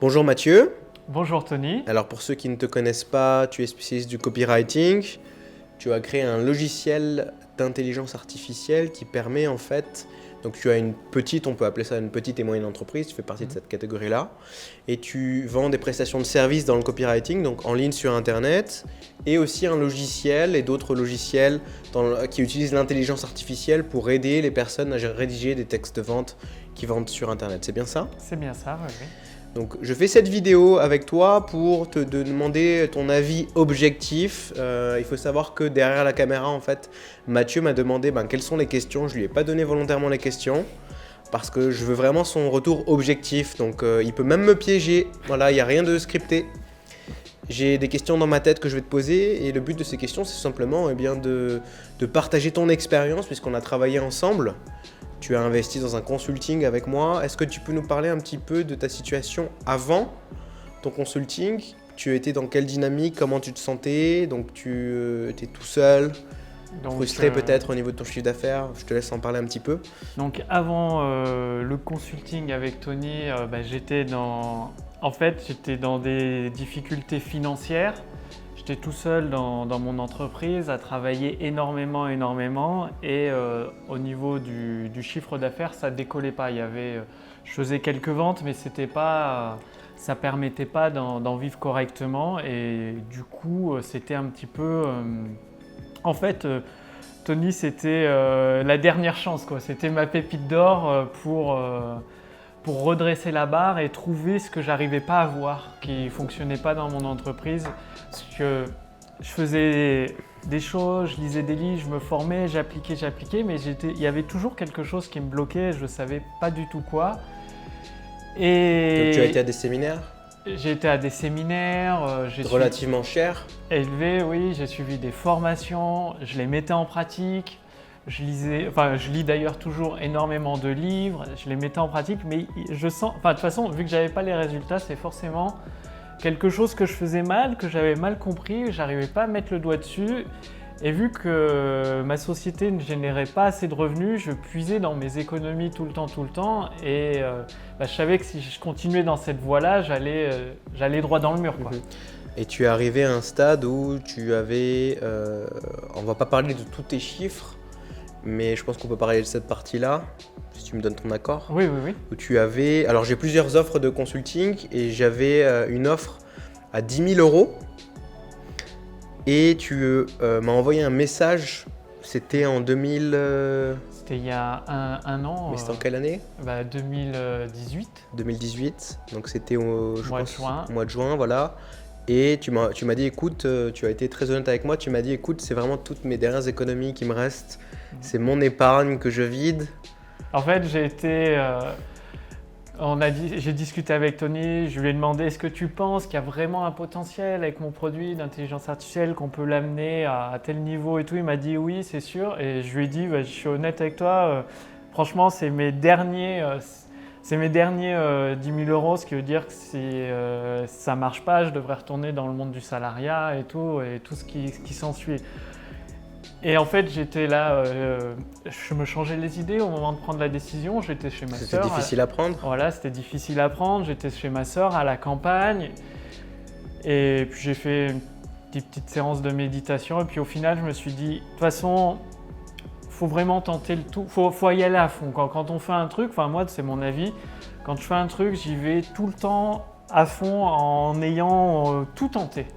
Bonjour Mathieu. Bonjour Tony. Alors pour ceux qui ne te connaissent pas, tu es spécialiste du copywriting. Tu as créé un logiciel d'intelligence artificielle qui permet en fait, donc tu as une petite, on peut appeler ça une petite et moyenne entreprise, tu fais partie de cette catégorie-là, et tu vends des prestations de services dans le copywriting, donc en ligne sur Internet, et aussi un logiciel et d'autres logiciels qui utilisent l'intelligence artificielle pour aider les personnes à rédiger des textes de vente qui vendent sur Internet. C'est bien ça? C'est bien ça, oui. Donc je fais cette vidéo avec toi pour te demander ton avis objectif. Il faut savoir que derrière la caméra, en fait, Mathieu m'a demandé quelles sont les questions. Je lui ai pas donné volontairement les questions parce que je veux vraiment son retour objectif. Donc il peut même me piéger. Voilà, il n'y a rien de scripté. J'ai des questions dans ma tête que je vais te poser et le but de ces questions, c'est simplement de partager ton expérience puisqu'on a travaillé ensemble. Tu as investi dans un consulting avec moi. Est-ce que tu peux nous parler un petit peu de ta situation avant ton consulting? Tu étais dans quelle dynamique? Comment tu te sentais? Donc tu étais tout seul, frustré peut-être au niveau de ton chiffre d'affaires. Je te laisse en parler un petit peu. Donc avant le consulting avec Tony, j'étais dans des difficultés financières. J'étais tout seul dans mon entreprise à travailler énormément et au niveau du chiffre d'affaires, ça ne décollait pas. Je faisais quelques ventes, mais ça ne permettait pas d'en vivre correctement et du coup, c'était un petit peu… Tony, c'était la dernière chance, quoi. C'était ma pépite d'or pour redresser la barre et trouver ce que j'arrivais pas à voir, qui fonctionnait pas dans mon entreprise. Parce que je faisais des choses, je lisais des livres, je me formais, j'appliquais, mais il y avait toujours quelque chose qui me bloquait, je savais pas du tout quoi. Et donc tu as été à des séminaires? J'ai été à des séminaires. Relativement chers? Élevés, oui. J'ai suivi des formations, je les mettais en pratique. Je lis d'ailleurs toujours énormément de livres, je les mettais en pratique, mais de toute façon, vu que j'avais pas les résultats, c'est forcément quelque chose que je faisais mal, que j'avais mal compris, j'arrivais pas à mettre le doigt dessus. Et vu que ma société ne générait pas assez de revenus, je puisais dans mes économies tout le temps. Et je savais que si je continuais dans cette voie-là, j'allais droit dans le mur, quoi. Et tu es arrivé à un stade où tu avais, on va pas parler de tous tes chiffres, mais je pense qu'on peut parler de cette partie-là, si tu me donnes ton accord. Oui. Où tu avais, alors j'ai plusieurs offres de consulting et j'avais une offre à 10 000 € et tu m'as envoyé un message, c'était en 2000… C'était il y a un an. Mais c'était en quelle année? 2018. 2018, donc c'était au mois de juin, voilà. Et tu m'as dit, écoute, tu as été très honnête avec moi, tu m'as dit, écoute, c'est vraiment toutes mes dernières économies qui me restent, c'est mon épargne que je vide. En fait, j'ai discuté avec Tony, je lui ai demandé, est-ce que tu penses qu'il y a vraiment un potentiel avec mon produit d'intelligence artificielle, qu'on peut l'amener à tel niveau et tout? Il m'a dit oui, c'est sûr. Et je lui ai dit, je suis honnête avec toi, franchement, c'est mes derniers 10 000 €, ce qui veut dire que si ça ne marche pas, je devrais retourner dans le monde du salariat et tout ce qui s'ensuit. Et en fait, j'étais là, je me changeais les idées au moment de prendre la décision. J'étais chez ma sœur. C'était difficile à prendre? Voilà, c'était difficile à prendre. J'étais chez ma sœur à la campagne. Et puis j'ai fait une petite séance de méditation. Et puis au final, je me suis dit, de toute façon, faut vraiment tenter le tout. Faut y aller à fond. Quand on fait un truc, enfin moi, c'est mon avis, quand je fais un truc, j'y vais tout le temps à fond en ayant tout tenté.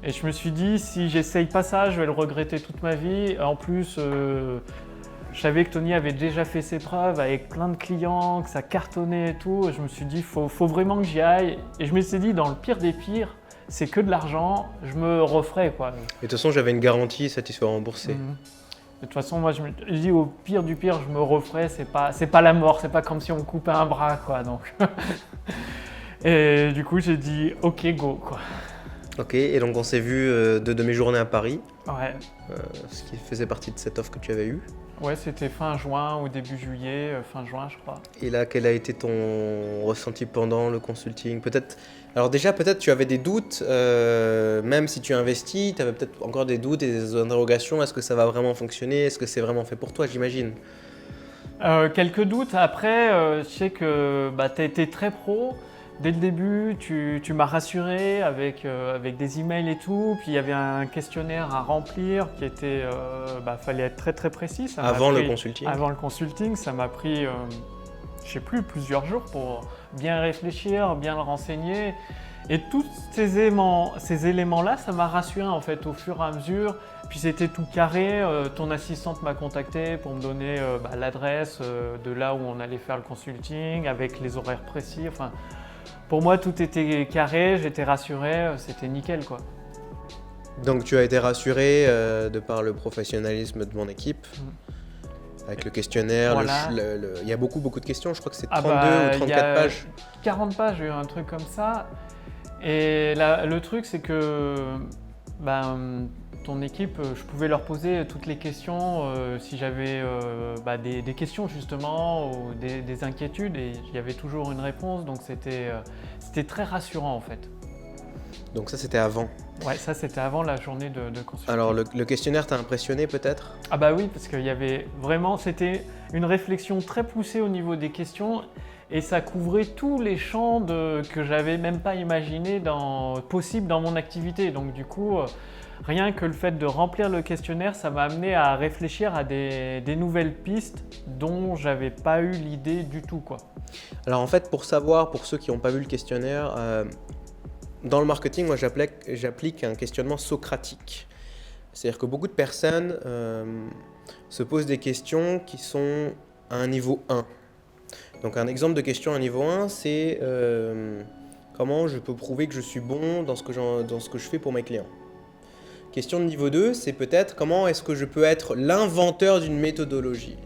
Et je me suis dit, si j'essaye pas ça, je vais le regretter toute ma vie. En plus, je savais que Tony avait déjà fait ses preuves avec plein de clients, que ça cartonnait et tout. Et je me suis dit, faut vraiment que j'y aille. Et je me suis dit, dans le pire des pires, c'est que de l'argent, je me referai, quoi. Et de toute façon, j'avais une garantie, ça t'y soit remboursé. De toute façon, moi, je dis au pire du pire, je me referai. C'est pas la mort, c'est pas comme si on me coupait un bras, quoi. Donc. Et du coup, j'ai dit, ok, go, quoi. Ok, et donc on s'est vu de mes journées à Paris. Ouais. Ce qui faisait partie de cette offre que tu avais eue. Ouais, c'était fin juin ou début juillet, fin juin, je crois. Et là, quel a été ton ressenti pendant le consulting? Alors déjà, peut-être tu avais des doutes, même si tu investis, tu avais peut-être encore des doutes et des interrogations. Est-ce que ça va vraiment fonctionner? Est-ce que c'est vraiment fait pour toi, j'imagine? Quelques doutes. Après, je sais que tu as été très pro. dès le début, tu m'as rassuré avec des emails et tout. Puis il y avait un questionnaire à remplir qui était, fallait être très très précis. Ça m'a Avant le pris- consulting. Avant le consulting, ça m'a pris, je sais plus, plusieurs jours pour bien réfléchir, bien le renseigner. Et tous ces éléments-là, ça m'a rassuré en fait au fur et à mesure. Puis c'était tout carré. Ton assistante m'a contacté pour me donner l'adresse de là où on allait faire le consulting avec les horaires précis. Enfin, pour moi, tout était carré. J'étais rassuré. C'était nickel, quoi. Donc tu as été rassuré de par le professionnalisme de mon équipe. Avec le questionnaire, Voilà. il y a beaucoup de questions, je crois que c'est Ah 32 bah, ou 34 pages. 40 pages, j'ai eu un truc comme ça. Et le truc, c'est que ton équipe, je pouvais leur poser toutes les questions si j'avais des questions justement ou des inquiétudes, et il y avait toujours une réponse, donc c'était très rassurant en fait. Donc ça c'était avant. Ouais, ça c'était avant la journée de consultation. Alors le questionnaire t'a impressionné peut-être? Ah bah oui, parce qu'il y avait vraiment, c'était une réflexion très poussée au niveau des questions et ça couvrait tous les champs que j'avais même pas imaginé possible dans mon activité. Donc du coup, rien que le fait de remplir le questionnaire, ça m'a amené à réfléchir à des nouvelles pistes dont j'avais pas eu l'idée du tout, quoi. Alors en fait, pour savoir, pour ceux qui n'ont pas vu le questionnaire, dans le marketing, moi j'applique un questionnement socratique. C'est-à-dire que beaucoup de personnes se posent des questions qui sont à un niveau 1. Donc un exemple de question à niveau 1, c'est comment je peux prouver que je suis bon dans ce que je fais pour mes clients. Question de niveau 2, c'est peut-être comment est-ce que je peux être l'inventeur d'une méthodologie.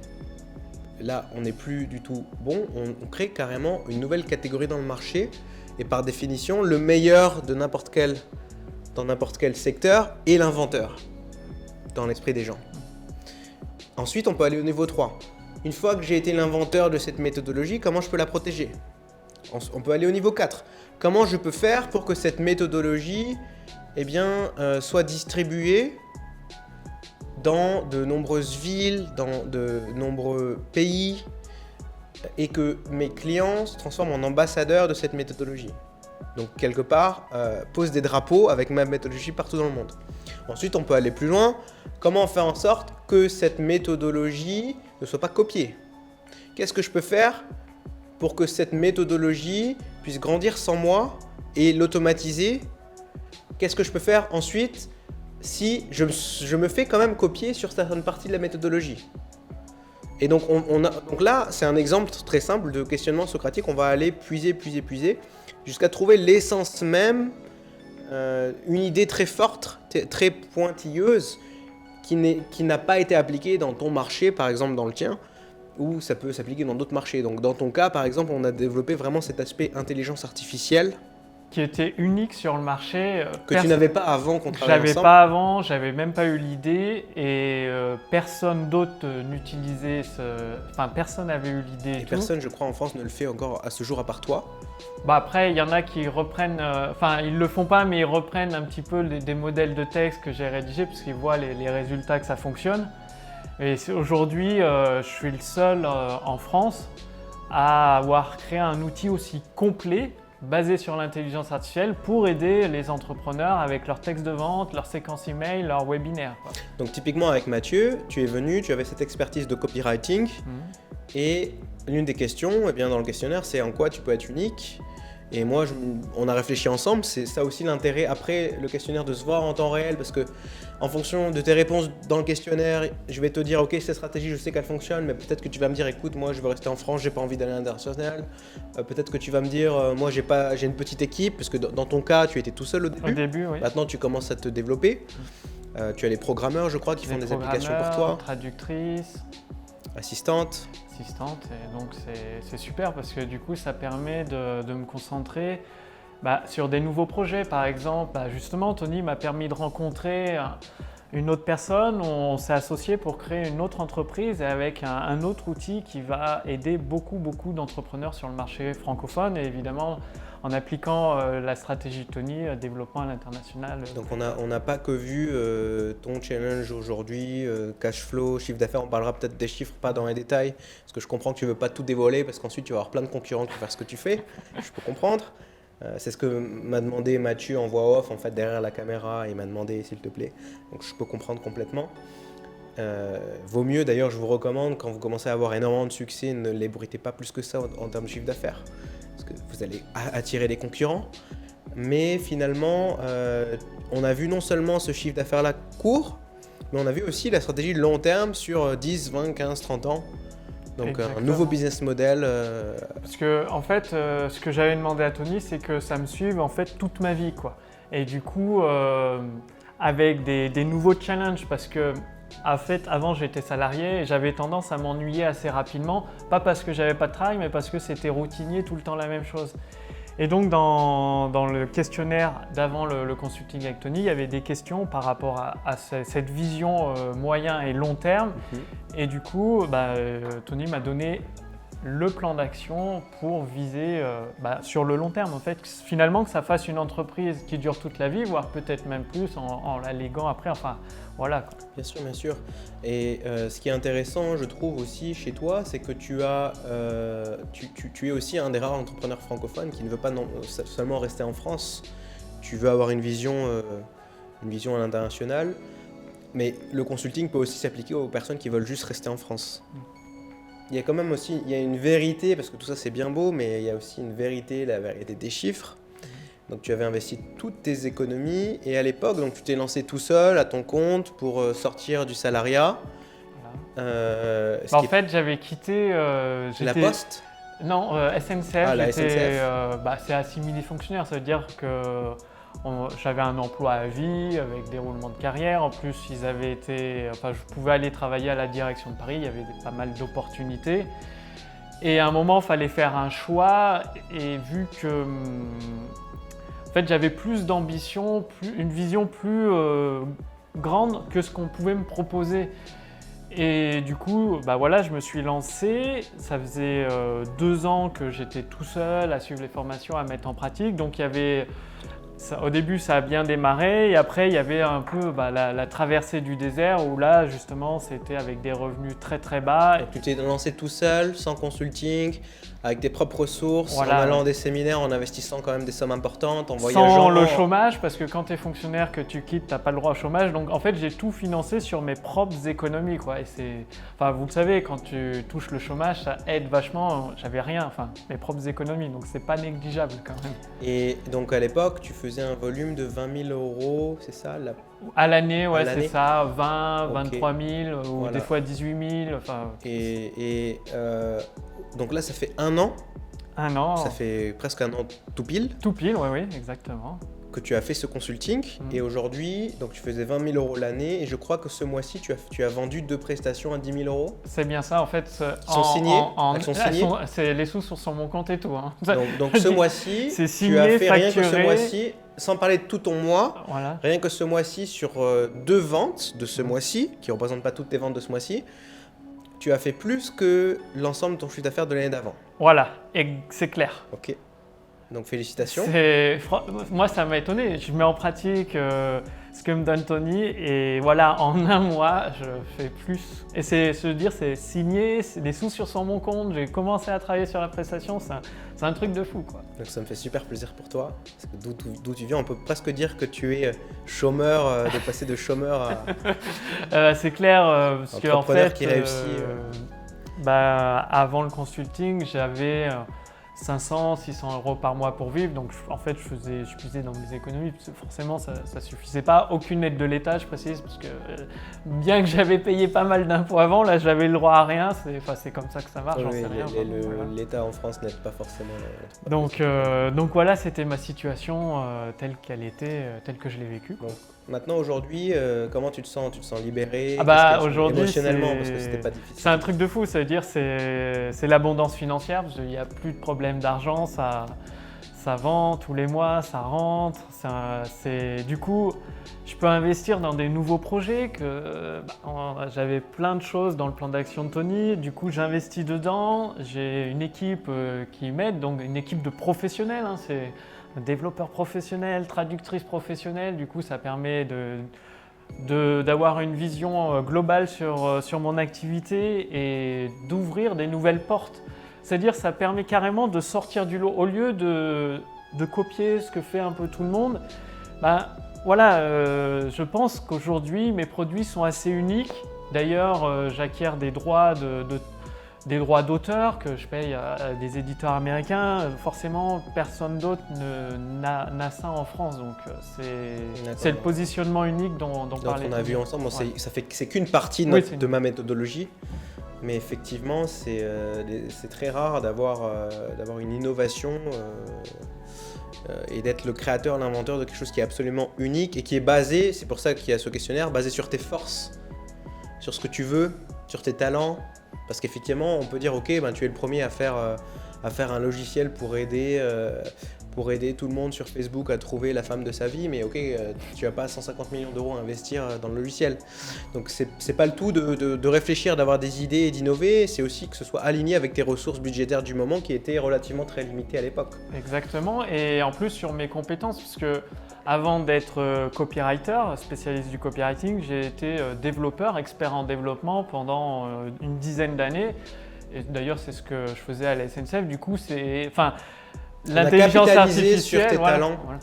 Là, on n'est plus du tout bon, on crée carrément une nouvelle catégorie dans le marché et par définition, le meilleur de dans n'importe quel secteur est l'inventeur dans l'esprit des gens. Ensuite, on peut aller au niveau 3. Une fois que j'ai été l'inventeur de cette méthodologie, comment je peux la protéger? On peut aller au niveau 4. Comment je peux faire pour que cette méthodologie soit distribuée dans de nombreuses villes, dans de nombreux pays, et que mes clients se transforment en ambassadeurs de cette méthodologie. Donc quelque part, pose des drapeaux avec ma méthodologie partout dans le monde. Ensuite, on peut aller plus loin. Comment faire en sorte que cette méthodologie ne soit pas copiée? Qu'est-ce que je peux faire pour que cette méthodologie puisse grandir sans moi et l'automatiser? Qu'est-ce que je peux faire ensuite si je me fais quand même copier sur certaines parties de la méthodologie? Et donc, donc là, c'est un exemple très simple de questionnement socratique. On va aller puiser jusqu'à trouver l'essence même, une idée très forte, très pointilleuse, qui n'a pas été appliquée dans ton marché, par exemple dans le tien, ou ça peut s'appliquer dans d'autres marchés. Donc dans ton cas, par exemple, on a développé vraiment cet aspect intelligence artificielle. Qui était unique sur le marché. Que tu n'avais pas avant qu'on travaille ensemble. J'avais pas avant, j'avais même pas eu l'idée et personne d'autre n'utilisait personne n'avait eu l'idée. Et personne, je crois, en France ne le fait encore à ce jour à part toi. Après, il y en a qui reprennent, ils le font pas, mais ils reprennent un petit peu des modèles de texte que j'ai rédigés parce qu'ils voient les résultats que ça fonctionne. Et aujourd'hui, je suis le seul en France à avoir créé un outil aussi complet basé sur l'intelligence artificielle pour aider les entrepreneurs avec leurs textes de vente, leurs séquences email, leurs webinaires. Donc typiquement avec Mathieu, tu es venu, tu avais cette expertise de copywriting et l'une des questions dans le questionnaire, c'est en quoi tu peux être unique. Et moi, on a réfléchi ensemble, c'est ça aussi l'intérêt après le questionnaire de se voir en temps réel parce que en fonction de tes réponses dans le questionnaire, je vais te dire ok, cette stratégie, je sais qu'elle fonctionne, mais peut-être que tu vas me dire écoute, moi je veux rester en France, j'ai pas envie d'aller à l'international. Peut-être que tu vas me dire moi j'ai une petite équipe parce que dans ton cas, tu étais tout seul au début. Au début, oui. Maintenant, tu commences à te développer. Tu as les programmeurs, je crois, qui font des applications pour toi. Traductrices. Assistante, et donc c'est super parce que du coup ça permet de me concentrer sur des nouveaux projets. Par exemple, justement, Tony m'a permis de rencontrer une autre personne, on s'est associé pour créer une autre entreprise et avec un autre outil qui va aider beaucoup d'entrepreneurs sur le marché francophone et évidemment en appliquant la stratégie de Tony, développement à l'international. Donc on n'a pas que vu ton challenge aujourd'hui, cash flow, chiffre d'affaires, on parlera peut-être des chiffres, pas dans les détails, parce que je comprends que tu ne veux pas tout dévoiler, parce qu'ensuite tu vas avoir plein de concurrents qui vont faire ce que tu fais, je peux comprendre. C'est ce que m'a demandé Mathieu en voix off, en fait derrière la caméra, il m'a demandé s'il te plaît, donc je peux comprendre complètement. Vaut mieux, d'ailleurs je vous recommande, quand vous commencez à avoir énormément de succès, ne l'ébruitez pas plus que ça en termes de chiffre d'affaires, parce que vous allez attirer des concurrents. Mais finalement, on a vu non seulement ce chiffre d'affaires-là court, mais on a vu aussi la stratégie de long terme sur 10, 20, 15, 30 ans. Donc Exactement. un nouveau business model. Parce que en fait, ce que j'avais demandé à Tony, c'est que ça me suive en fait toute ma vie, quoi. Et du coup, avec des nouveaux challenges, parce que en fait, avant j'étais salarié et j'avais tendance à m'ennuyer assez rapidement, pas parce que j'avais pas de travail, mais parce que c'était routinier, tout le temps la même chose. Et donc dans le questionnaire d'avant le consulting avec Tony, il y avait des questions par rapport à cette vision moyen et long terme. Et du coup, Tony m'a donné le plan d'action pour viser sur le long terme. En fait, finalement, que ça fasse une entreprise qui dure toute la vie, voire peut-être même plus en la léguant après. Enfin, voilà, quoi. Bien sûr, bien sûr. Et ce qui est intéressant, je trouve aussi chez toi, c'est que tu es aussi un des rares entrepreneurs francophones qui ne veut pas seulement rester en France. Tu veux avoir une vision à l'international. Mais le consulting peut aussi s'appliquer aux personnes qui veulent juste rester en France. Il y a quand même aussi une vérité, parce que tout ça c'est bien beau, mais il y a aussi une vérité, la vérité des chiffres. Donc tu avais investi toutes tes économies et à l'époque, donc tu t'es lancé tout seul à ton compte pour sortir du salariat. Voilà. En fait, j'avais quitté... La Poste ? Non, SNCF. Ah, la SNCF. C'est assimilé fonctionnaire, ça veut dire que j'avais un emploi à vie avec des roulements de carrière. En plus, je pouvais aller travailler à la direction de Paris, il y avait pas mal d'opportunités. Et à un moment, il fallait faire un choix et vu que en fait, j'avais plus d'ambition, une vision plus grande que ce qu'on pouvait me proposer. Et du coup, je me suis lancé. Ça faisait 2 ans que j'étais tout seul à suivre les formations, à mettre en pratique. Donc, au début, ça a bien démarré. Et après, il y avait un peu la traversée du désert où là, justement, c'était avec des revenus très très bas. Donc, tu t'es lancé tout seul, sans consulting, avec tes propres ressources, voilà, en allant à des séminaires, en investissant quand même des sommes importantes, en voyageant. Sans le chômage, parce que quand tu es fonctionnaire, que tu quittes, tu n'as pas le droit au chômage. Donc en fait, j'ai tout financé sur mes propres économies, quoi. Et vous le savez, quand tu touches le chômage, ça aide vachement. J'avais rien, mes propres économies. Donc c'est pas négligeable quand même. Et donc à l'époque, tu faisais un volume de 20 000 €, c'est ça à l'année, ouais, c'est ça, 20, 23 000 ou voilà. Des fois 18 000. Donc là, ça fait 1 an. 1 an. Ça fait presque 1 an tout pile. Tout pile, oui, exactement. Que tu as fait ce consulting. Et aujourd'hui, donc tu faisais 20 000 € l'année. Et je crois que ce mois-ci, tu as vendu 2 prestations à 10 000 €. C'est bien ça, en fait. Elles sont signées. Elles sont signées. Les sous sont sur mon compte et tout. Hein. Donc ce mois-ci, c'est signé, tu as fait facturé. Rien que ce mois-ci, sans parler de tout ton mois, voilà. Rien que ce mois-ci, sur 2 ventes de ce mois-ci, qui ne représentent pas toutes tes ventes de ce mois-ci, tu as fait plus que l'ensemble de ton chiffre d'affaires de l'année d'avant. Voilà, et c'est clair. Ok, donc félicitations. Moi, ça m'a étonné. Je mets en pratique ce que me donne Tony et voilà, en 1 mois, je fais plus. Et c'est signé, c'est des sous sur mon compte. J'ai commencé à travailler sur la prestation. C'est un truc de fou, quoi. Donc ça me fait super plaisir pour toi. Parce que d'où tu viens, on peut presque dire que tu es chômeur, de passer de chômeur à c'est clair, parce que en fait, qui réussit. Avant le consulting, j'avais 500, 600 € par mois pour vivre. Donc en fait, je puisais dans mes économies. Parce que forcément, ça ne suffisait pas. Aucune aide de l'État, je précise, parce que bien que j'avais payé pas mal d'impôts avant, là, j'avais le droit à rien. C'est comme ça que ça marche, j'en sais rien. L'État en France n'aide pas forcément. Donc voilà, c'était ma situation telle qu'elle était, telle que je l'ai vécue. Bon. Maintenant, aujourd'hui, comment tu te sens? Tu te sens libéré? Aujourd'hui, émotionnellement, parce que c'était pas difficile. C'est un truc de fou, ça veut dire c'est l'abondance financière, parce qu'il n'y a plus de problème d'argent, ça vend tous les mois, ça rentre. Du coup, je peux investir dans des nouveaux projets. J'avais plein de choses dans le plan d'action de Tony. Du coup, j'investis dedans. J'ai une équipe qui m'aide, donc une équipe de professionnels. C'est un développeur professionnel, traductrice professionnelle. Du coup, ça permet d'avoir une vision globale sur mon activité et d'ouvrir des nouvelles portes. C'est-à-dire ça permet carrément de sortir du lot. Au lieu de copier ce que fait un peu tout le monde, je pense qu'aujourd'hui mes produits sont assez uniques. D'ailleurs, j'acquiers des droits d'auteur que je paye à des éditeurs américains. Forcément, personne d'autre n'a ça en France. Donc c'est le positionnement unique dont parlait. On a vu ensemble. Ouais. C'est qu'une partie de ma méthodologie. Mais effectivement, c'est très rare d'avoir une innovation et d'être le créateur, l'inventeur de quelque chose qui est absolument unique et qui est basé, c'est pour ça qu'il y a ce questionnaire, basé sur tes forces, sur ce que tu veux, sur tes talents. Parce qu'effectivement, on peut dire, ok, tu es le premier à faire un logiciel pour aider tout le monde sur Facebook à trouver la femme de sa vie, mais ok, tu n'as pas 150 millions d'euros à investir dans le logiciel. Donc c'est pas le tout de réfléchir, d'avoir des idées et d'innover, c'est aussi que ce soit aligné avec tes ressources budgétaires du moment qui étaient relativement très limitées à l'époque. Exactement, et en plus sur mes compétences, parce que avant d'être copywriter, spécialiste du copywriting, j'ai été développeur, expert en développement pendant une dizaine d'années. Et d'ailleurs, c'est ce que je faisais à la SNCF. Du coup, l'intelligence artificielle sur tes talents. Voilà.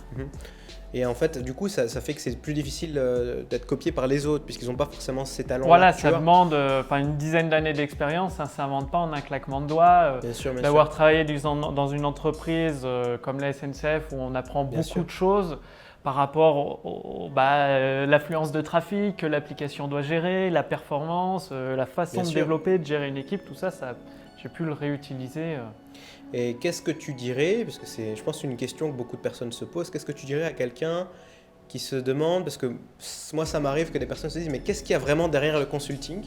Et en fait, du coup, ça fait que c'est plus difficile d'être copié par les autres puisqu'ils n'ont pas forcément ces talents. Voilà, ça demande une dizaine d'années d'expérience. Ça ne s'invente pas en un claquement de doigts. Bien sûr. D'avoir travaillé dans une entreprise comme la SNCF où on apprend beaucoup de choses par rapport à l'affluence de trafic que l'application doit gérer, la performance, la façon de développer, de gérer une équipe, tout ça, j'ai pu le réutiliser. Et qu'est-ce que tu dirais, parce que c'est, je pense, une question que beaucoup de personnes se posent, qu'est-ce que tu dirais à quelqu'un qui se demande, parce que moi ça m'arrive que des personnes se disent, mais qu'est-ce qu'il y a vraiment derrière le consulting?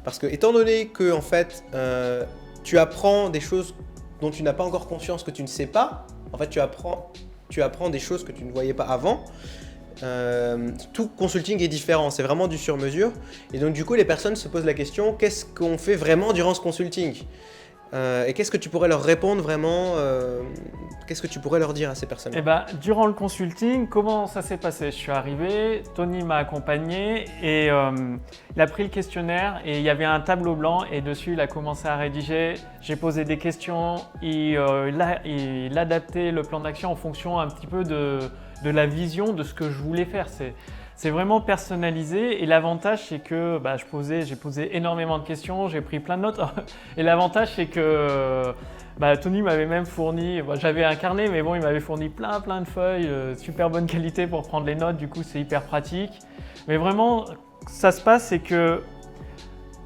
Parce que étant donné que en fait, tu apprends des choses dont tu n'as pas encore conscience que tu ne sais pas, en fait tu apprends des choses que tu ne voyais pas avant. Tout consulting est différent, c'est vraiment du sur-mesure. Et donc du coup, les personnes se posent la question, qu'est-ce qu'on fait vraiment durant ce consulting? Et qu'est-ce que tu pourrais leur répondre vraiment qu'est-ce que tu pourrais leur dire à ces personnes? Durant le consulting, comment ça s'est passé? Je suis arrivé, Tony m'a accompagné et il a pris le questionnaire et il y avait un tableau blanc et dessus il a commencé à rédiger. J'ai posé des questions, il adaptait le plan d'action en fonction un petit peu de la vision de ce que je voulais faire. C'est vraiment personnalisé et l'avantage c'est que j'ai posé énormément de questions, j'ai pris plein de notes et l'avantage c'est que Tony m'avait même fourni, j'avais un carnet mais bon il m'avait fourni plein de feuilles, super bonne qualité pour prendre les notes, du coup c'est hyper pratique. Mais vraiment ça se passe c'est que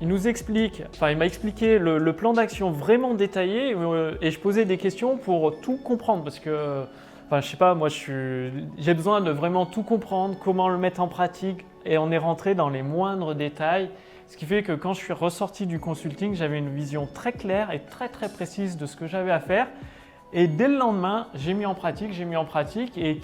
il m'a expliqué le plan d'action vraiment détaillé et je posais des questions pour tout comprendre parce que je sais pas, moi j'ai besoin de vraiment tout comprendre, comment le mettre en pratique et on est rentré dans les moindres détails. Ce qui fait que quand je suis ressorti du consulting, j'avais une vision très claire et très précise de ce que j'avais à faire. Et dès le lendemain, j'ai mis en pratique et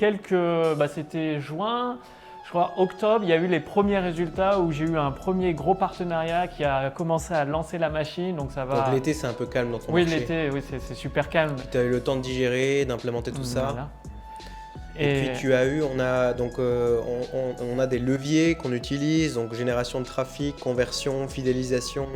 c'était juin, je crois octobre, il y a eu les premiers résultats où j'ai eu un premier gros partenariat qui a commencé à lancer la machine. Donc l'été c'est un peu calme dans ton marché. Oui, l'été, c'est super calme. Tu as eu le temps de digérer, d'implémenter tout ça. Et puis on a des leviers qu'on utilise, donc génération de trafic, conversion, fidélisation,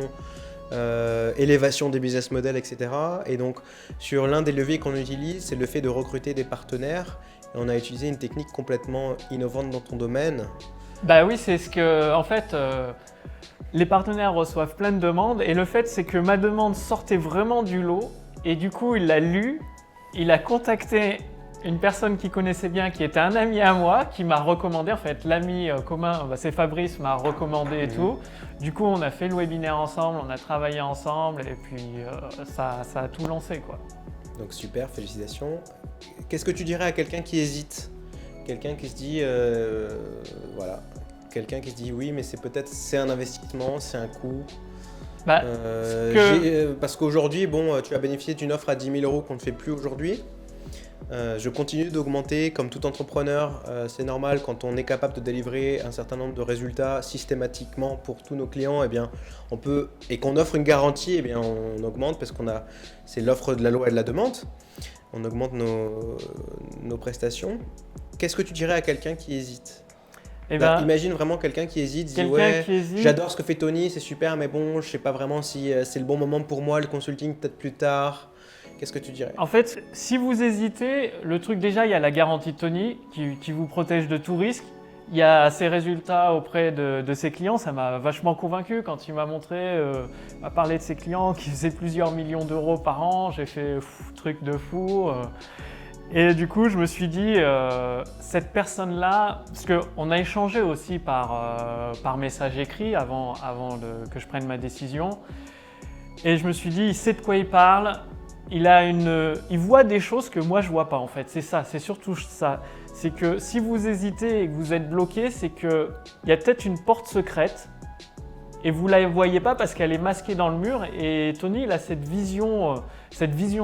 élévation des business models, etc. Et donc sur l'un des leviers qu'on utilise, c'est le fait de recruter des partenaires. Et on a utilisé une technique complètement innovante dans ton domaine. Oui, c'est ce que, en fait, les partenaires reçoivent plein de demandes et le fait c'est que ma demande sortait vraiment du lot et du coup il l'a lu, il a contacté une personne qu'il connaissait bien, qui était un ami à moi, qui m'a recommandé, en fait l'ami commun, c'est Fabrice, m'a recommandé et tout. Du coup on a fait le webinaire ensemble, on a travaillé ensemble et puis ça a tout lancé quoi. Donc super, félicitations. Qu'est-ce que tu dirais à quelqu'un qui hésite? Quelqu'un qui se dit, quelqu'un qui se dit oui, mais c'est un investissement, c'est un coût. Parce qu'aujourd'hui, tu as bénéficié d'une offre à 10 000 € qu'on ne fait plus aujourd'hui. Je continue d'augmenter comme tout entrepreneur. C'est normal quand on est capable de délivrer un certain nombre de résultats systématiquement pour tous nos clients, eh bien, on peut, et qu'on offre une garantie, eh bien, on augmente parce c'est l'offre de la loi et de la demande. On augmente nos prestations. Qu'est-ce que tu dirais à quelqu'un qui hésite? Imagine vraiment quelqu'un qui hésite, dit ouais, j'adore ce que fait Tony, c'est super, mais bon, je sais pas vraiment si c'est le bon moment pour moi, le consulting peut-être plus tard. Qu'est-ce que tu dirais? En fait, si vous hésitez, le truc déjà, il y a la garantie de Tony qui vous protège de tout risque. Il y a ses résultats auprès de ses clients, ça m'a vachement convaincu quand il m'a montré, m'a parlé de ses clients qui faisaient plusieurs millions d'euros par an. J'ai fait truc de fou. Et du coup, je me suis dit, cette personne-là, parce qu'on a échangé aussi par message écrit avant que je prenne ma décision. Et je me suis dit, il sait de quoi il parle, il voit des choses que moi je vois pas en fait. C'est ça, c'est surtout ça. C'est que si vous hésitez et que vous êtes bloqué, c'est qu'il y a peut-être une porte secrète et vous ne la voyez pas parce qu'elle est masquée dans le mur. Et Tony, il a cette vision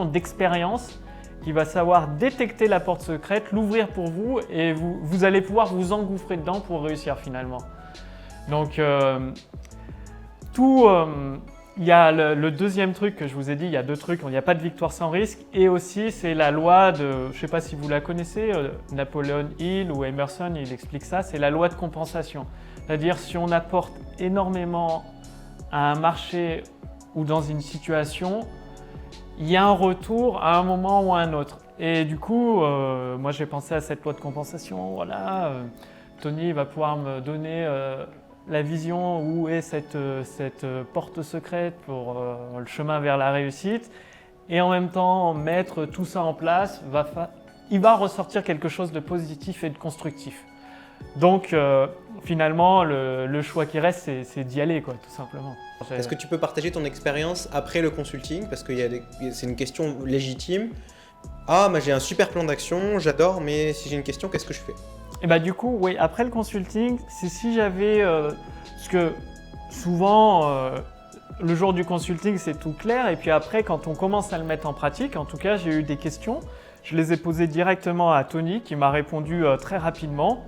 d'expérience qui va savoir détecter la porte secrète, l'ouvrir pour vous et vous allez pouvoir vous engouffrer dedans pour réussir finalement. Donc, il y a le deuxième truc que je vous ai dit, il y a deux trucs, il n'y a pas de victoire sans risque et aussi c'est la loi de, je ne sais pas si vous la connaissez, Napoleon Hill ou Emerson, il explique ça, c'est la loi de compensation. C'est-à-dire si on apporte énormément à un marché ou dans une situation, il y a un retour à un moment ou à un autre. Et du coup, moi j'ai pensé à cette loi de compensation, voilà, Tony va pouvoir me donner la vision où est cette porte secrète pour le chemin vers la réussite et en même temps mettre tout ça en place, il va ressortir quelque chose de positif et de constructif. Donc finalement, le choix qui reste, c'est d'y aller, quoi, tout simplement. Est-ce que tu peux partager ton expérience après le consulting? Parce que c'est une question légitime. Ah, j'ai un super plan d'action, j'adore, mais si j'ai une question, qu'est-ce que je fais? Et bah du coup, oui, après le consulting, c'est si j'avais... parce que souvent, le jour du consulting, c'est tout clair. Et puis après, quand on commence à le mettre en pratique, en tout cas, j'ai eu des questions. Je les ai posées directement à Tony, qui m'a répondu très rapidement.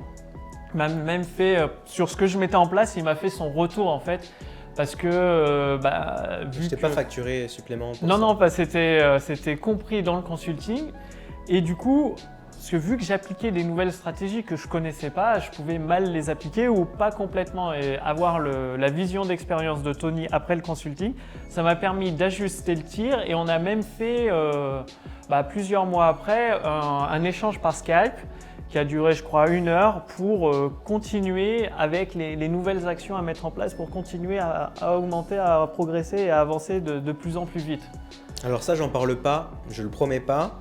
Il m'a même fait, sur ce que je mettais en place, il m'a fait son retour en fait. Parce que, vu je t'ai pas facturé supplément pour non, ça. c'était compris dans le consulting. Et du coup, parce que vu que j'appliquais des nouvelles stratégies que je ne connaissais pas, je pouvais mal les appliquer ou pas complètement. Et avoir la vision d'expérience de Tony après le consulting, ça m'a permis d'ajuster le tir. Et on a même fait, plusieurs mois après, un échange par Skype qui a duré, je crois, 1 heure pour continuer avec les nouvelles actions à mettre en place pour continuer à augmenter, à progresser et à avancer de plus en plus vite. Alors ça, j'en parle pas, je le promets pas.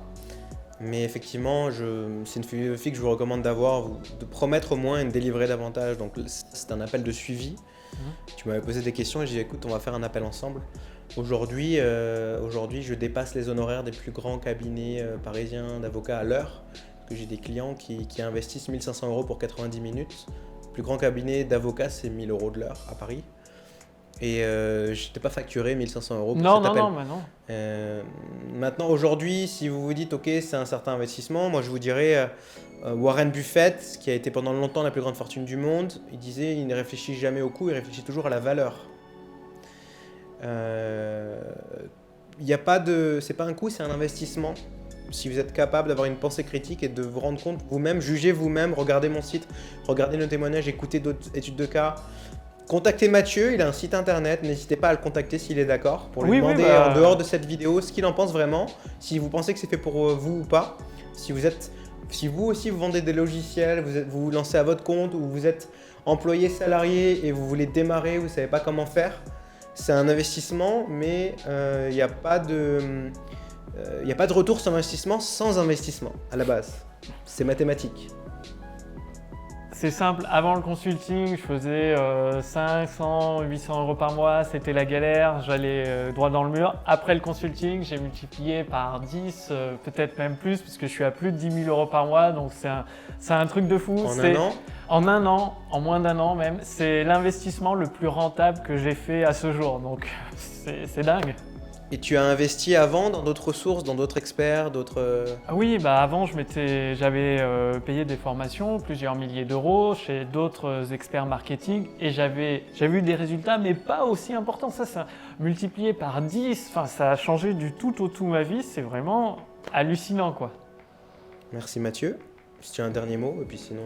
Mais effectivement, c'est une philosophie que je vous recommande d'avoir, de promettre au moins et de délivrer davantage. Donc c'est un appel de suivi. Tu m'avais posé des questions et j'ai dit écoute, on va faire un appel ensemble. Aujourd'hui, je dépasse les honoraires des plus grands cabinets parisiens d'avocats à l'heure. Parce que j'ai des clients qui investissent 1 500 € pour 90 minutes. Le plus grand cabinet d'avocats, c'est 1 000 € de l'heure à Paris. Et je t'ai pas facturé 1 500 € pour cet appel. Non. Maintenant, aujourd'hui, si vous vous dites ok, c'est un certain investissement, moi je vous dirais Warren Buffett, qui a été pendant longtemps la plus grande fortune du monde, il disait il ne réfléchit jamais au coût, il réfléchit toujours à la valeur. C'est pas un coût, c'est un investissement. Si vous êtes capable d'avoir une pensée critique et de vous rendre compte vous-même, jugez vous-même, regardez mon site, regardez nos témoignages, écoutez d'autres études de cas. Contactez Mathieu, il a un site internet, n'hésitez pas à le contacter s'il est d'accord, pour lui demander en dehors de cette vidéo ce qu'il en pense vraiment, si vous pensez que c'est fait pour vous ou pas, si vous aussi vous vendez des logiciels, vous vous lancez à votre compte ou vous êtes employé salarié et vous voulez démarrer, vous ne savez pas comment faire, c'est un investissement, mais il n'y a pas de retour sur investissement sans investissement à la base, c'est mathématique. C'est simple, avant le consulting, je faisais 500, 800 € par mois, c'était la galère, j'allais droit dans le mur. Après le consulting, j'ai multiplié par 10, peut-être même plus, puisque je suis à plus de 10 000 € par mois, donc c'est un truc de fou. En un an ? En un an, en moins d'1 an même, c'est l'investissement le plus rentable que j'ai fait à ce jour, donc c'est dingue. Et tu as investi avant dans d'autres ressources, dans d'autres experts, d'autres... Ah oui, bah avant, j'avais payé des formations, plusieurs milliers d'euros, chez d'autres experts marketing, et j'avais eu des résultats, mais pas aussi importants. Ça multiplié par 10, enfin, ça a changé du tout au tout ma vie. C'est vraiment hallucinant, quoi. Merci Mathieu. Si tu as un dernier mot, et puis sinon...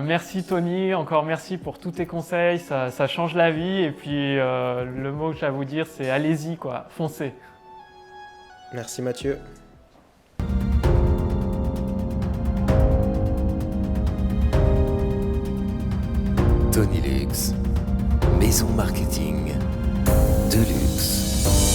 Merci Tony, encore merci pour tous tes conseils, ça change la vie. Et puis le mot que j'ai à vous dire, c'est allez-y, quoi, foncez. Merci Mathieu. Tony Luxe, maison marketing de luxe.